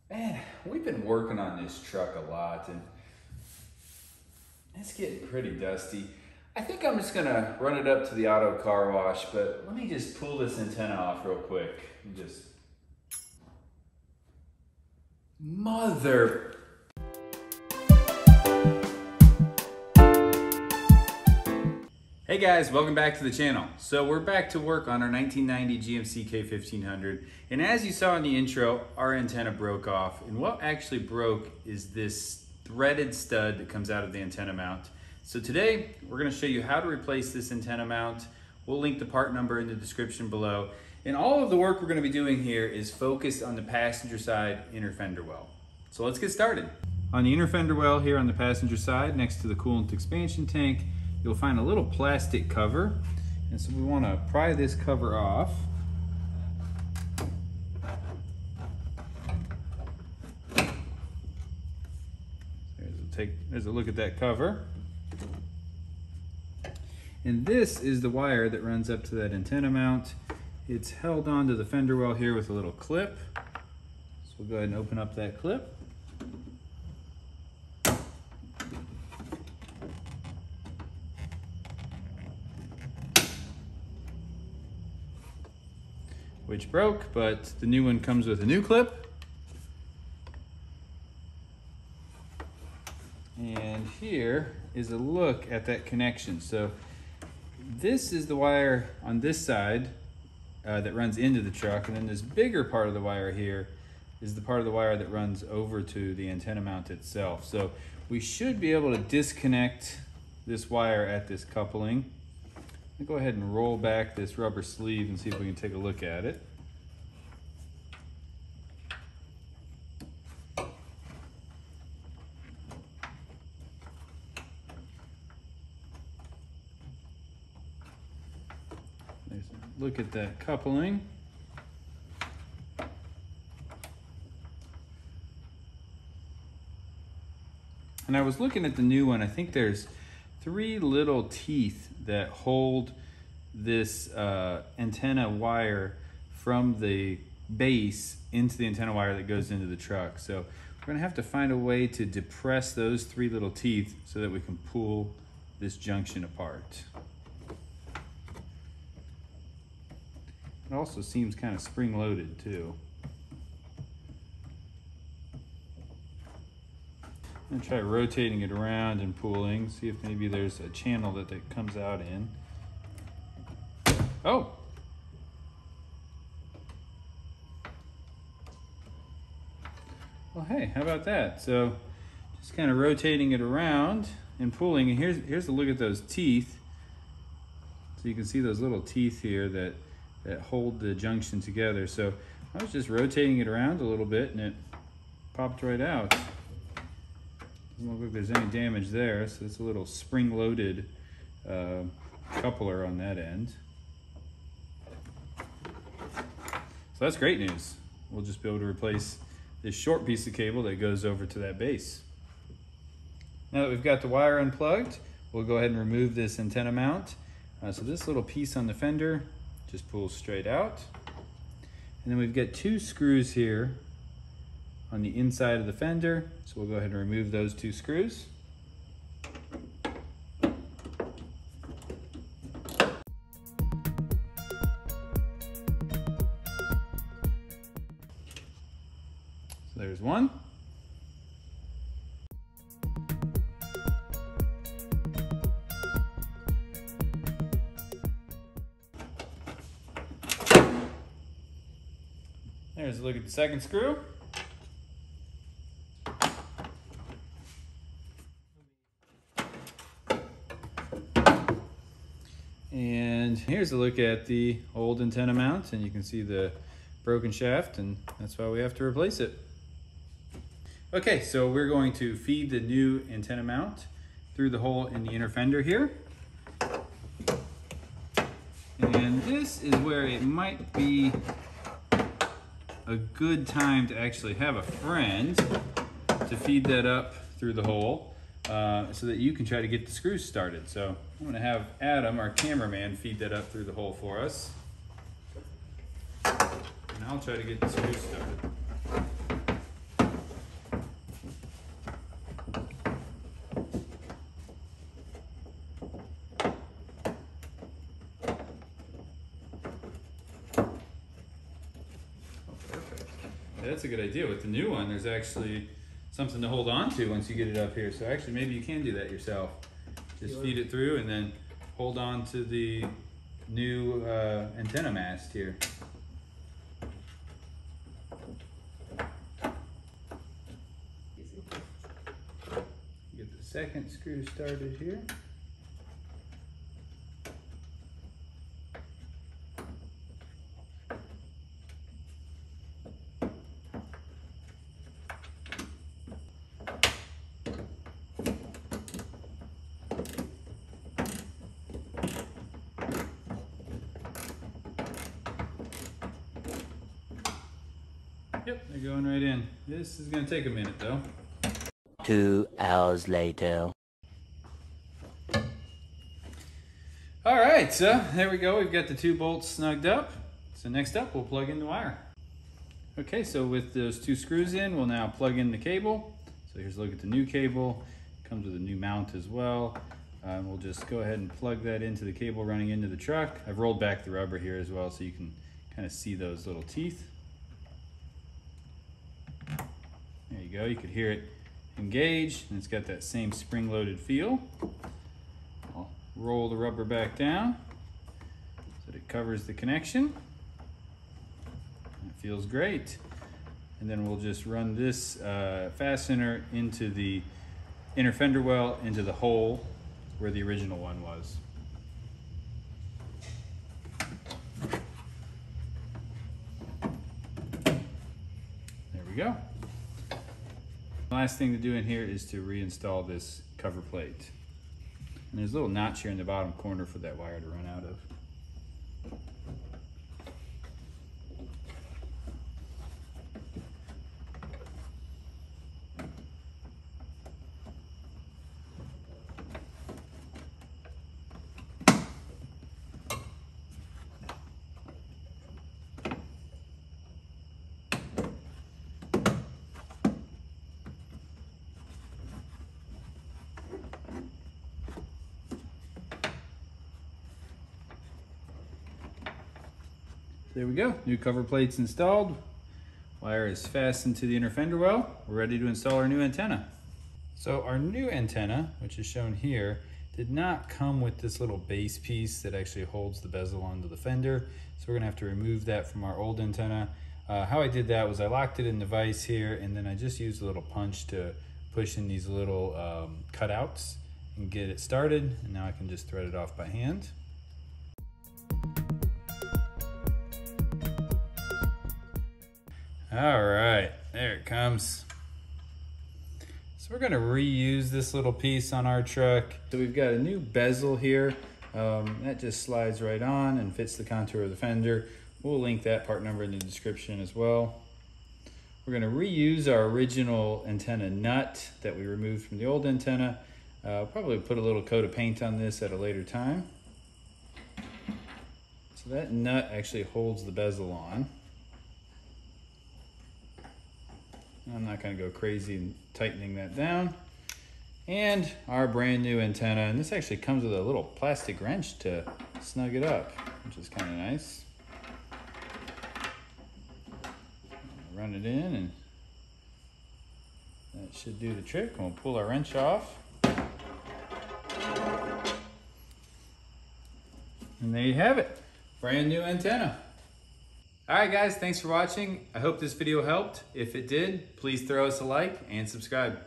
Man, we've been working on this truck a lot and it's getting pretty dusty. I think I'm just gonna run it up to the auto car wash, but let me just pull this antenna off real quick. Mother. Hey guys, welcome back to the channel. So we're back to work on our 1990 GMC K1500. And as you saw in the intro, our antenna broke off. And what actually broke is this threaded stud that comes out of the antenna mount. So today, we're gonna show you how to replace this antenna mount. We'll link the part number in the description below. And all of the work we're gonna be doing here is focused on the passenger side inner fender well. So let's get started. On the inner fender well here on the passenger side, next to the coolant expansion tank, you'll find a little plastic cover. And so we want to pry this cover off. There's a look at that cover. And this is the wire that runs up to that antenna mount. It's held onto the fender well here with a little clip. So we'll go ahead and open up that clip. Which broke, but the new one comes with a new clip. And here is a look at that connection. So this is the wire on this side that runs into the truck, and then this bigger part of the wire here is the part of the wire that runs over to the antenna mount itself. So we should be able to disconnect this wire at this coupling. I'll go ahead and roll back this rubber sleeve and see if we can take a look at it. There's a look at that coupling. And I was looking at the new one. I think there's 3 little teeth that hold this antenna wire from the base into the antenna wire that goes into the truck. So we're gonna have to find a way to depress those 3 little teeth so that we can pull this junction apart. It also seems kind of spring-loaded too. I'm gonna try rotating it around and pulling, see if maybe there's a channel that comes out in. Oh! Well, hey, how about that? So just kind of rotating it around and pulling, and here's a look at those teeth. So you can see those little teeth here that hold the junction together. So I was just rotating it around a little bit and it popped right out. Doesn't look like there's any damage there, so it's a little spring-loaded coupler on that end. So that's great news. We'll just be able to replace this short piece of cable that goes over to that base. Now that we've got the wire unplugged, we'll go ahead and remove this antenna mount. So this little piece on the fender just pulls straight out. And then we've got 2 screws here on the inside of the fender. So we'll go ahead and remove those 2 screws. So there's one. There's a look at the second screw. And here's a look at the old antenna mount, and you can see the broken shaft, and that's why we have to replace it. Okay, so we're going to feed the new antenna mount through the hole in the inner fender here. And this is where it might be a good time to actually have a friend to feed that up through the hole. So that you can try to get the screws started. So I'm gonna have Adam, our cameraman, feed that up through the hole for us. And I'll try to get the screws started. That's a good idea. With the new one, there's actually something to hold on to once you get it up here. So actually, maybe you can do that yourself. Just feed it through and then hold on to the new antenna mast here. Get the second screw started here. Yep, they're going right in. This is gonna take a minute though. 2 hours later. All right, so there we go. We've got the 2 bolts snugged up. So next up, we'll plug in the wire. Okay, so with those 2 screws in, we'll now plug in the cable. So here's a look at the new cable. It comes with a new mount as well. We'll just go ahead and plug that into the cable running into the truck. I've rolled back the rubber here as well so you can kind of see those little teeth. There you go, you could hear it engage, and it's got that same spring-loaded feel. I'll roll the rubber back down so that it covers the connection. It feels great. And then we'll just run this fastener into the inner fender well, into the hole where the original one was. There we go. Last thing to do in here is to reinstall this cover plate. And there's a little notch here in the bottom corner for that wire to run out of. There we go, new cover plates installed. Wire is fastened to the inner fender well. We're ready to install our new antenna. So our new antenna, which is shown here, did not come with this little base piece that actually holds the bezel onto the fender. So we're gonna have to remove that from our old antenna. How I did that was I locked it in the vise here, and then I just used a little punch to push in these little cutouts and get it started. And now I can just thread it off by hand. All right, there it comes. So we're gonna reuse this little piece on our truck. So we've got a new bezel here. That just slides right on and fits the contour of the fender. We'll link that part number in the description as well. We're gonna reuse our original antenna nut that we removed from the old antenna. Probably put a little coat of paint on this at a later time. So that nut actually holds the bezel on. I'm not gonna go crazy tightening that down. And our brand new antenna, and this actually comes with a little plastic wrench to snug it up, which is kind of nice. Run it in and that should do the trick. We'll pull our wrench off. And there you have it, brand new antenna. All right guys, thanks for watching. I hope this video helped. If it did, please throw us a like and subscribe.